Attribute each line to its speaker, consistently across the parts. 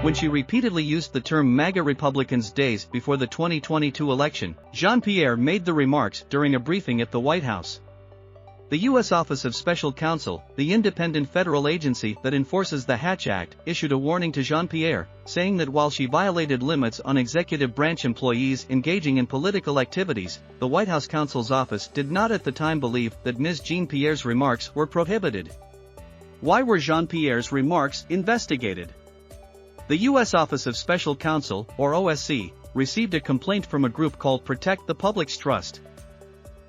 Speaker 1: When she repeatedly used the term MAGA Republicans days before the 2022 election, Jean-Pierre made the remarks during a briefing at the White House. The U.S. Office of Special Counsel, the independent federal agency that enforces the Hatch Act, issued a warning to Jean-Pierre, saying that while she violated limits on executive branch employees engaging in political activities, the White House counsel's office did not at the time believe that Ms. Jean-Pierre's remarks were prohibited. Why were Jean-Pierre's remarks investigated? The U.S. Office of Special Counsel, or OSC, received a complaint from a group called Protect the Public's Trust.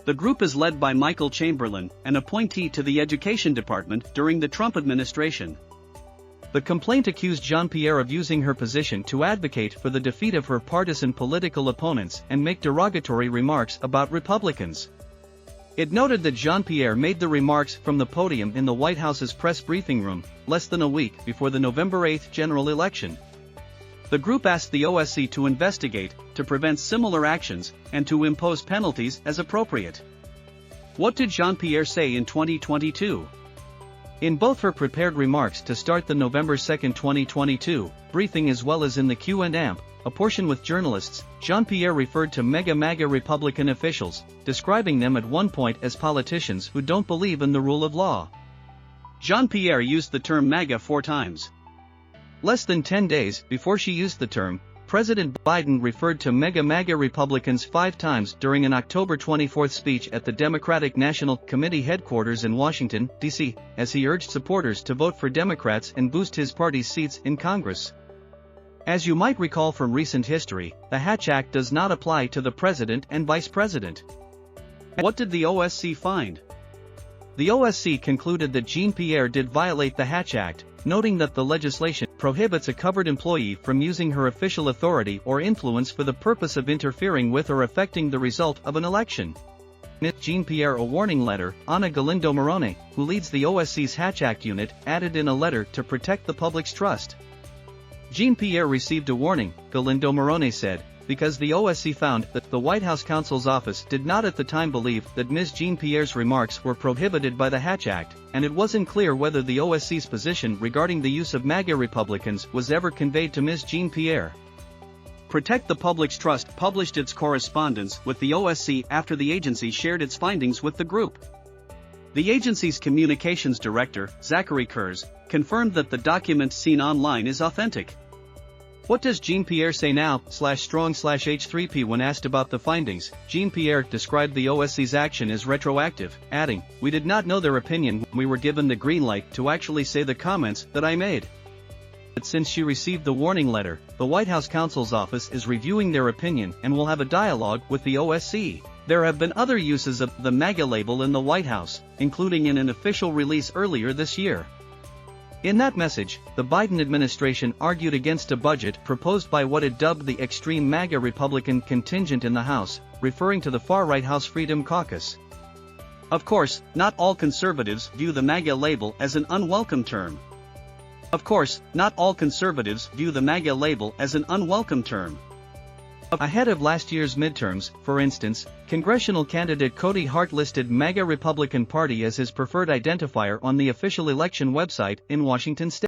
Speaker 1: The group is led by Michael Chamberlain, an appointee to the Education Department during the Trump administration. The complaint accused Jean-Pierre of using her position to advocate for the defeat of her partisan political opponents and make derogatory remarks about Republicans. It noted that Jean-Pierre made the remarks from the podium in the White House's press briefing room, less than a week before the November 8 general election. The group asked the OSC to investigate, to prevent similar actions, and to impose penalties as appropriate. What did Jean-Pierre say in 2022? In both her prepared remarks to start the November 2, 2022, briefing as well as in the Q&A, a portion with journalists, Jean-Pierre referred to MAGA Republican officials, describing them at one point as politicians who don't believe in the rule of law. Jean-Pierre used the term MAGA 4 times. Less than 10 days before she used the term, President Biden referred to MAGA Republicans 5 times during an October 24 speech at the Democratic National Committee headquarters in Washington, D.C., as he urged supporters to vote for Democrats and boost his party's seats in Congress. As you might recall from recent history, the Hatch Act does not apply to the president and vice president. What did the OSC find? The OSC concluded that Jean-Pierre did violate the Hatch Act, noting that the legislation prohibits a covered employee from using her official authority or influence for the purpose of interfering with or affecting the result of an election. Jean-Pierre a warning letter. Ana Galindo Morone, who leads the OSC's Hatch Act unit, added in a letter to protect the public's trust. Jean-Pierre received a warning, Galindo Morone said, because the OSC found that the White House counsel's office did not at the time believe that Ms. Jean-Pierre's remarks were prohibited by the Hatch Act, and it wasn't clear whether the OSC's position regarding the use of MAGA Republicans was ever conveyed to Ms. Jean-Pierre. Protect the Public's Trust published its correspondence with the OSC after the agency shared its findings with the group. The agency's communications director, Zachary Kurz, confirmed that the document seen online is authentic. What does Jean-Pierre say now, /strong/H3P when asked about the findings? Jean-Pierre described the OSC's action as retroactive, adding, "We did not know their opinion, we were given the green light to actually say the comments that I made." But since she received the warning letter, the White House counsel's office is reviewing their opinion and will have a dialogue with the OSC. There have been other uses of the MAGA label in the White House, including in an official release earlier this year. In that message, the Biden administration argued against a budget proposed by what it dubbed the extreme MAGA Republican contingent in the House, referring to the far-right House Freedom Caucus. Of course, not all conservatives view the MAGA label as an unwelcome term. Ahead of last year's midterms, for instance, congressional candidate Cody Hart listed MAGA Republican Party as his preferred identifier on the official election website in Washington state.